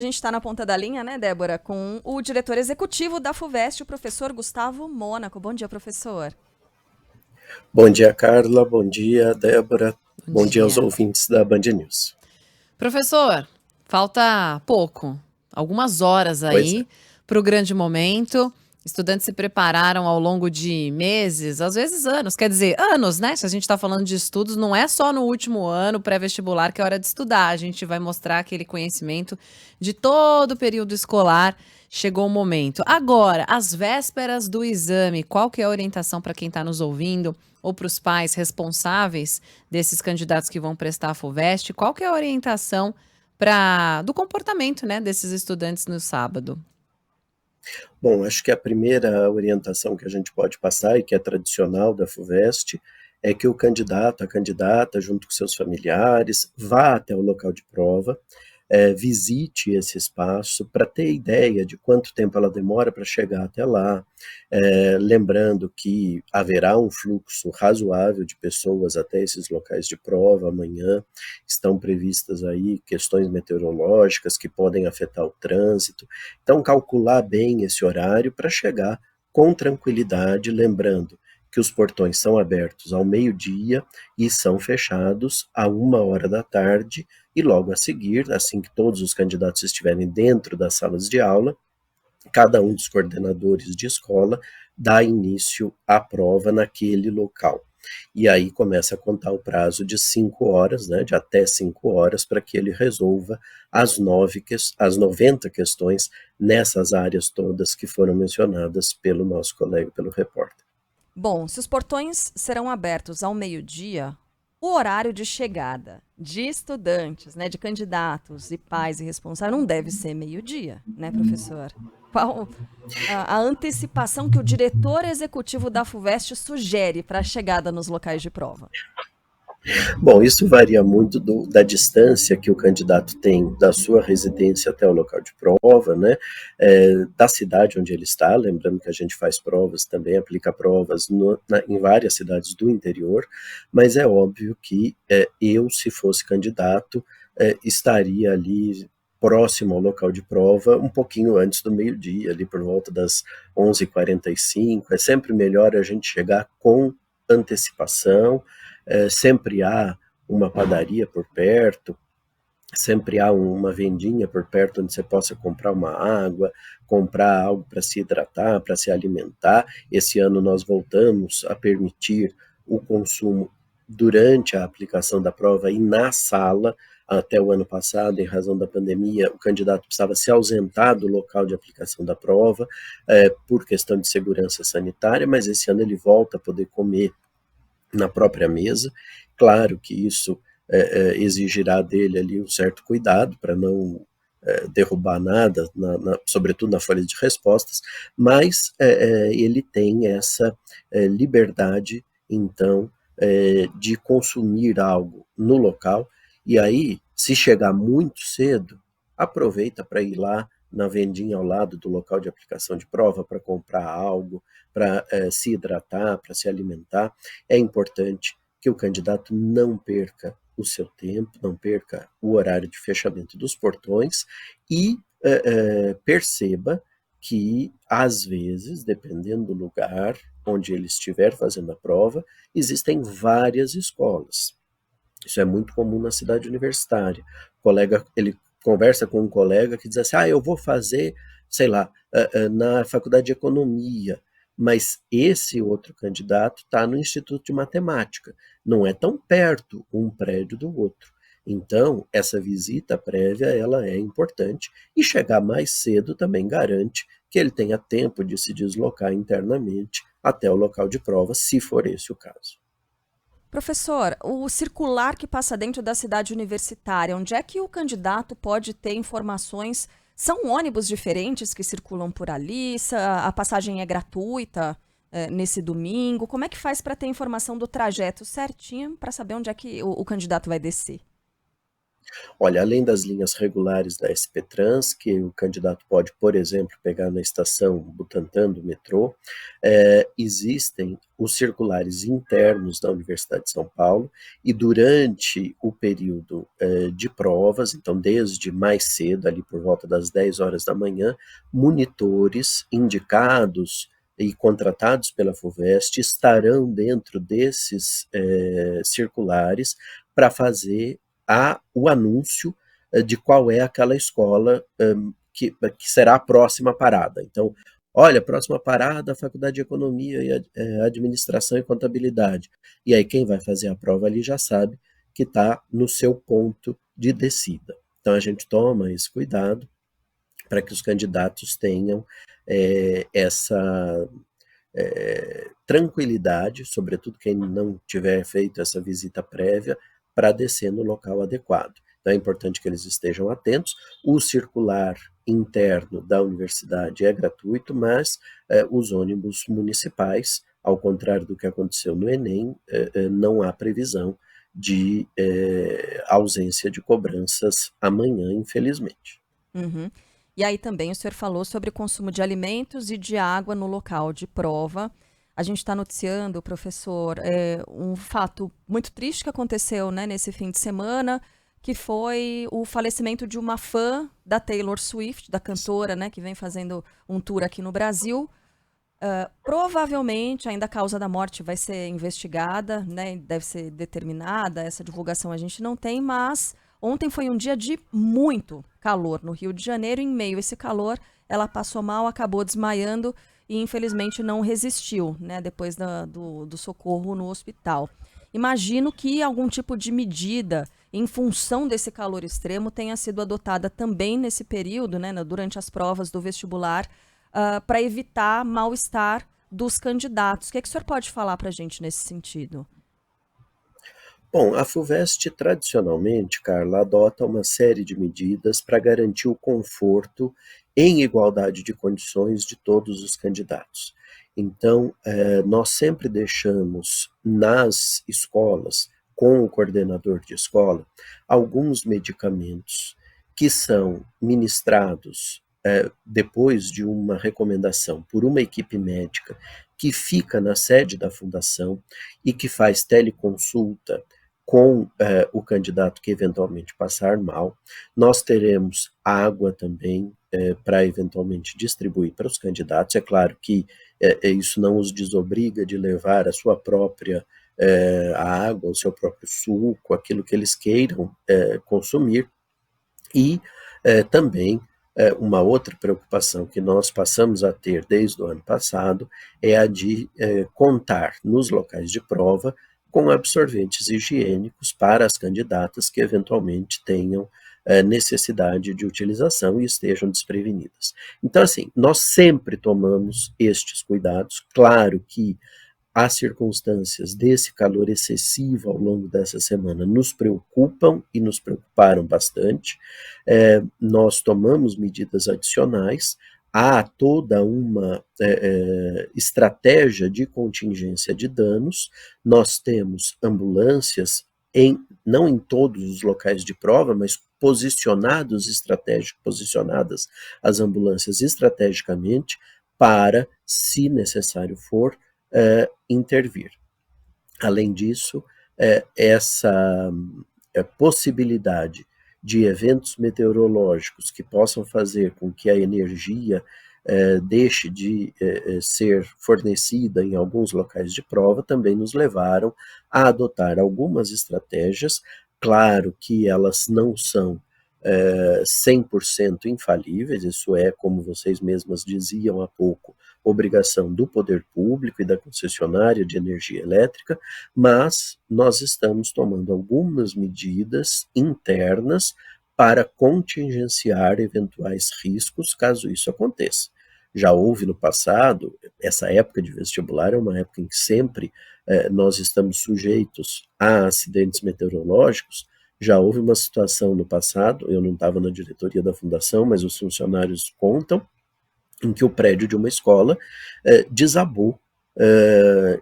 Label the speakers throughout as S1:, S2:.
S1: A gente está na ponta da linha, né, Débora, com o diretor executivo da FUVEST, o professor Gustavo Mônaco. Bom dia, professor.
S2: Bom dia, Carla. Bom dia, Débora.
S3: Bom
S2: Bom dia aos
S3: dia.
S2: ouvintes da Band News.
S3: Professor, falta pouco, algumas horas
S2: Pois é.
S3: aí para o grande momento. Estudantes se prepararam ao longo de meses, às vezes anos, quer dizer, anos, né? Se a gente está falando de estudos, não é só no último ano pré-vestibular que é hora de estudar. A gente vai mostrar aquele conhecimento de todo o período escolar. Chegou o momento. Agora, às vésperas do exame, qual que é a orientação para quem está nos ouvindo ou para os pais responsáveis desses candidatos que vão prestar a FUVEST? Qual que é a orientação do comportamento, né, desses estudantes no sábado?
S2: Bom, acho que a primeira orientação que a gente pode passar, e que é tradicional da FUVEST, é que o candidato, a candidata, junto com seus familiares, vá até o local de prova, visite esse espaço para ter ideia de quanto tempo ela demora para chegar até lá, lembrando que haverá um fluxo razoável de pessoas até esses locais de prova amanhã, estão previstas aí questões meteorológicas que podem afetar o trânsito, então calcular bem esse horário para chegar com tranquilidade, lembrando que os portões são abertos ao meio-dia e são fechados à 1 hora da tarde, e logo a seguir, assim que todos os candidatos estiverem dentro das salas de aula, cada um dos coordenadores de escola dá início à prova naquele local. E aí começa a contar o prazo de 5 horas, né, de até 5 horas, para que ele resolva as 90 questões nessas áreas todas que foram mencionadas pelo nosso colega, pelo repórter.
S1: Bom, se os portões serão abertos ao meio-dia, o horário de chegada de estudantes, né, de candidatos e pais e responsáveis não deve ser meio-dia, né, professor? Qual a antecipação que o diretor executivo da FUVEST sugere para a chegada nos locais de prova?
S2: Bom, isso varia muito da distância que o candidato tem da sua residência até o local de prova, né? Da cidade onde ele está, lembrando que a gente faz provas também, aplica provas em várias cidades do interior, mas é óbvio que eu, se fosse candidato, estaria ali próximo ao local de prova, um pouquinho antes do meio-dia, ali por volta das 11h45. É sempre melhor a gente chegar com antecipação. Sempre há uma padaria por perto, sempre há uma vendinha por perto onde você possa comprar uma água, comprar algo para se hidratar, para se alimentar. Esse ano nós voltamos a permitir o consumo durante a aplicação da prova e na sala. Até o ano passado, em razão da pandemia, o candidato precisava se ausentar do local de aplicação da prova, por questão de segurança sanitária, mas esse ano ele volta a poder comer na própria mesa. Claro que isso exigirá dele ali um certo cuidado para não derrubar nada, sobretudo na folha de respostas, mas ele tem essa liberdade, então, de consumir algo no local, e aí, se chegar muito cedo, aproveita para ir lá na vendinha ao lado do local de aplicação de prova para comprar algo, para se hidratar, para se alimentar. É importante que o candidato não perca o seu tempo, não perca o horário de fechamento dos portões e perceba que, às vezes, dependendo do lugar onde ele estiver fazendo a prova, existem várias escolas. Isso é muito comum na cidade universitária. O colega, ele conversa com um colega que diz assim, eu vou fazer, sei lá, na faculdade de economia, mas esse outro candidato está no Instituto de Matemática. Não é tão perto um prédio do outro. Então, essa visita prévia, ela é importante, e chegar mais cedo também garante que ele tenha tempo de se deslocar internamente até o local de prova, se for esse o caso.
S1: Professor, o circular que passa dentro da cidade universitária, onde é que o candidato pode ter informações? São ônibus diferentes que circulam por ali? A passagem é gratuita nesse domingo? Como é que faz para ter informação do trajeto certinho para saber onde é que o candidato vai descer?
S2: Olha, além das linhas regulares da SP Trans, que o candidato pode, por exemplo, pegar na estação Butantã do metrô, existem os circulares internos da Universidade de São Paulo, e durante o período de provas, então desde mais cedo, ali por volta das 10 horas da manhã, monitores indicados e contratados pela FUVEST estarão dentro desses circulares para fazer o anúncio de qual é aquela escola que será a próxima parada. Então, olha, próxima parada, Faculdade de Economia e Administração e Contabilidade. E aí quem vai fazer a prova ali já sabe que está no seu ponto de descida. Então a gente toma esse cuidado para que os candidatos tenham essa tranquilidade, sobretudo quem não tiver feito essa visita prévia, para descer no local adequado. Então é importante que eles estejam atentos. O circular interno da universidade é gratuito, mas os ônibus municipais, ao contrário do que aconteceu no Enem, não há previsão de ausência de cobranças amanhã, infelizmente.
S1: Uhum. E aí também o senhor falou sobre o consumo de alimentos e de água no local de prova. A gente está noticiando, professor, um fato muito triste que aconteceu, né, nesse fim de semana, que foi o falecimento de uma fã da Taylor Swift, da cantora, né, que vem fazendo um tour aqui no Brasil. Provavelmente ainda a causa da morte vai ser investigada, né, deve ser determinada, essa divulgação a gente não tem, mas ontem foi um dia de muito calor no Rio de Janeiro. Em meio a esse calor, ela passou mal, acabou desmaiando e infelizmente não resistiu, né, depois do socorro no hospital. Imagino que algum tipo de medida em função desse calor extremo tenha sido adotada também nesse período, né, durante as provas do vestibular, para evitar mal-estar dos candidatos. O que é que o senhor pode falar para a gente nesse sentido?
S2: Bom, a FUVEST tradicionalmente, Carla, adota uma série de medidas para garantir o conforto em igualdade de condições de todos os candidatos. Então, nós sempre deixamos nas escolas, com o coordenador de escola, alguns medicamentos que são ministrados depois de uma recomendação por uma equipe médica que fica na sede da fundação e que faz teleconsulta com o candidato que eventualmente passar mal. Nós teremos água também para eventualmente distribuir para os candidatos. É claro que isso não os desobriga de levar a sua própria a água, o seu próprio suco, aquilo que eles queiram consumir. E também uma outra preocupação que nós passamos a ter desde o ano passado é a de contar nos locais de prova com absorventes higiênicos para as candidatas que eventualmente tenham necessidade de utilização e estejam desprevenidas. Então, assim, nós sempre tomamos estes cuidados. Claro que as circunstâncias desse calor excessivo ao longo dessa semana nos preocupam e nos preocuparam bastante. Nós tomamos medidas adicionais. Há toda uma estratégia de contingência de danos. Nós temos ambulâncias, não em todos os locais de prova, mas posicionadas as ambulâncias estrategicamente para, se necessário for, intervir. Além disso, essa possibilidade de eventos meteorológicos que possam fazer com que a energia deixe de ser fornecida em alguns locais de prova também nos levaram a adotar algumas estratégias. Claro que elas não são 100% infalíveis, isso é, como vocês mesmas diziam há pouco, obrigação do poder público e da concessionária de energia elétrica, mas nós estamos tomando algumas medidas internas para contingenciar eventuais riscos caso isso aconteça. Já houve no passado, essa época de vestibular é uma época em que sempre nós estamos sujeitos a acidentes meteorológicos. Já houve uma situação no passado, eu não estava na diretoria da fundação, mas os funcionários contam, em que o prédio de uma escola desabou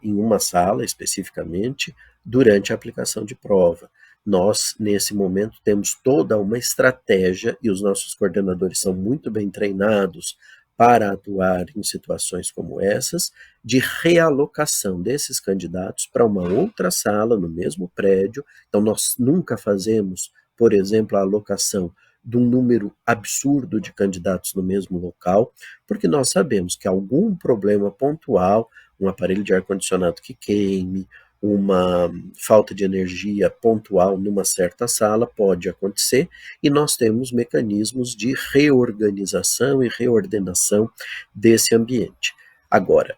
S2: em uma sala especificamente durante a aplicação de prova. Nós, nesse momento, temos toda uma estratégia e os nossos coordenadores são muito bem treinados para atuar em situações como essas, de realocação desses candidatos para uma outra sala no mesmo prédio. Então, nós nunca fazemos, por exemplo, a alocação de um número absurdo de candidatos no mesmo local, porque nós sabemos que algum problema pontual, um aparelho de ar-condicionado que queime, uma falta de energia pontual numa certa sala pode acontecer, e nós temos mecanismos de reorganização e reordenação desse ambiente. Agora,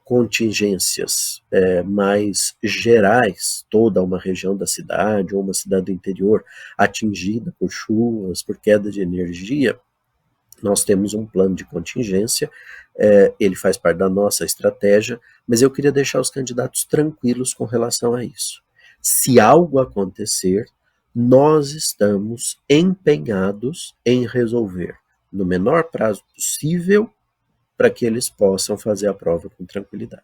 S2: contingências mais gerais, toda uma região da cidade ou uma cidade do interior atingida por chuvas, por queda de energia, nós temos um plano de contingência, ele faz parte da nossa estratégia, mas eu queria deixar os candidatos tranquilos com relação a isso. Se algo acontecer, nós estamos empenhados em resolver no menor prazo possível para que eles possam fazer a prova com tranquilidade.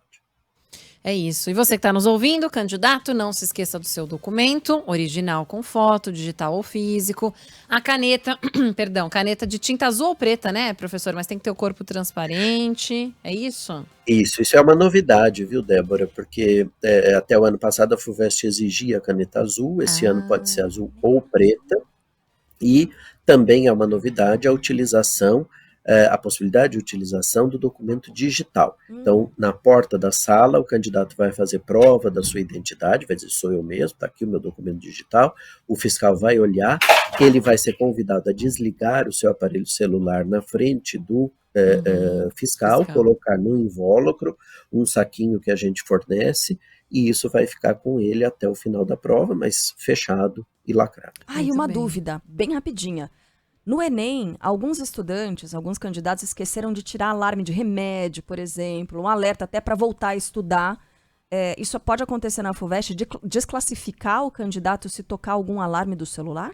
S3: É isso. E você que está nos ouvindo, candidato, não se esqueça do seu documento, original com foto, digital ou físico. A caneta, perdão, caneta de tinta azul ou preta, né, professor? Mas tem que ter o corpo transparente, é isso?
S2: Isso é uma novidade, viu, Débora? Porque até o ano passado a FUVEST exigia a caneta azul, esse ano pode ser azul ou preta, e também é uma novidade a utilização, a possibilidade de utilização do documento digital. Então, na porta da sala, o candidato vai fazer prova da sua identidade, vai dizer, sou eu mesmo, está aqui o meu documento digital, o fiscal vai olhar, ele vai ser convidado a desligar o seu aparelho celular na frente do fiscal, colocar no invólucro, um saquinho que a gente fornece, e isso vai ficar com ele até o final da prova, mas fechado e lacrado.
S1: E uma dúvida, bem rapidinha. No Enem, alguns estudantes, alguns candidatos esqueceram de tirar alarme de remédio, por exemplo, um alerta até para voltar a estudar. Isso pode acontecer na FUVEST, de desclassificar o candidato se tocar algum alarme do celular?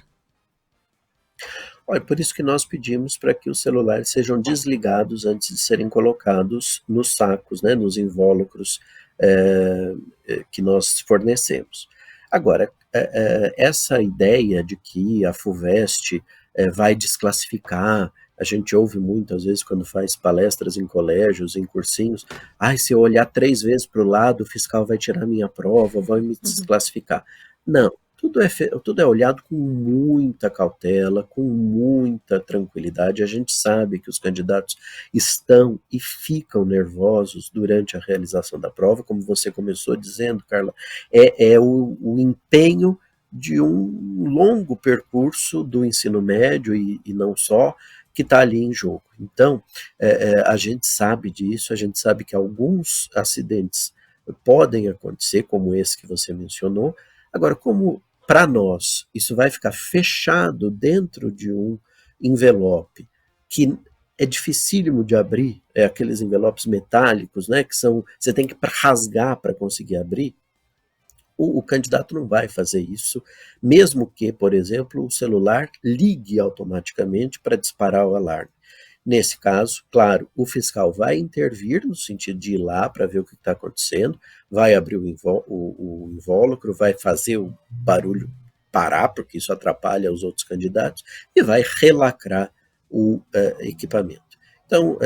S2: Olha, por isso que nós pedimos para que os celulares sejam desligados antes de serem colocados nos sacos, né, nos invólucros que nós fornecemos. Agora, essa ideia de que a FUVEST vai desclassificar, a gente ouve muitas vezes quando faz palestras em colégios, em cursinhos, se eu olhar 3 vezes para o lado, o fiscal vai tirar minha prova, vai me desclassificar. Não, tudo é olhado com muita cautela, com muita tranquilidade. A gente sabe que os candidatos estão e ficam nervosos durante a realização da prova, como você começou dizendo, Carla, é o empenho de um longo percurso do ensino médio e não só, que está ali em jogo. Então, a gente sabe disso, a gente sabe que alguns acidentes podem acontecer, como esse que você mencionou. Agora, como para nós isso vai ficar fechado dentro de um envelope que é dificílimo de abrir, aqueles envelopes metálicos, né, que você tem que rasgar para conseguir abrir, o candidato não vai fazer isso, mesmo que, por exemplo, o celular ligue automaticamente para disparar o alarme. Nesse caso, claro, o fiscal vai intervir no sentido de ir lá para ver o que está acontecendo, vai abrir o invólucro, vai fazer o barulho parar, porque isso atrapalha os outros candidatos, e vai relacrar o equipamento. Então,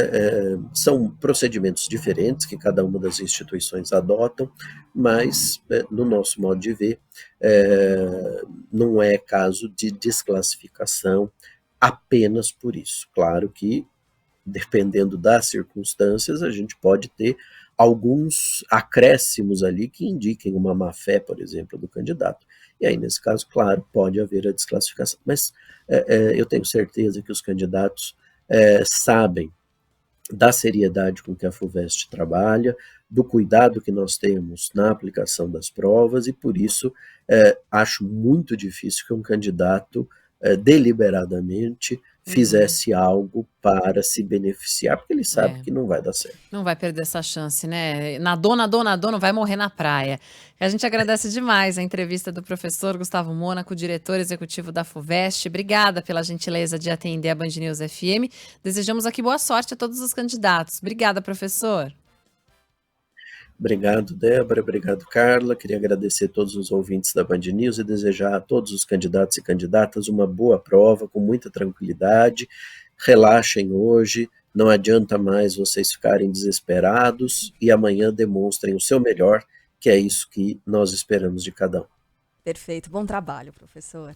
S2: são procedimentos diferentes que cada uma das instituições adotam, mas, no nosso modo de ver, não é caso de desclassificação apenas por isso. Claro que, dependendo das circunstâncias, a gente pode ter alguns acréscimos ali que indiquem uma má-fé, por exemplo, do candidato. E aí, nesse caso, claro, pode haver a desclassificação. Mas eu tenho certeza que os candidatos sabem da seriedade com que a FUVEST trabalha, do cuidado que nós temos na aplicação das provas, e por isso acho muito difícil que um candidato deliberadamente fizesse algo para se beneficiar, porque ele sabe que não vai dar certo.
S3: Não vai perder essa chance, né? Nadou, vai morrer na praia. A gente agradece demais a entrevista do professor Gustavo Mônaco, diretor executivo da FUVEST. Obrigada pela gentileza de atender a Band News FM. Desejamos aqui boa sorte a todos os candidatos. Obrigada, professor.
S2: Obrigado, Débora, obrigado, Carla. Queria agradecer a todos os ouvintes da Band News e desejar a todos os candidatos e candidatas uma boa prova, com muita tranquilidade. Relaxem hoje, não adianta mais vocês ficarem desesperados e amanhã demonstrem o seu melhor, que é isso que nós esperamos de cada um.
S1: Perfeito. Bom trabalho, professor.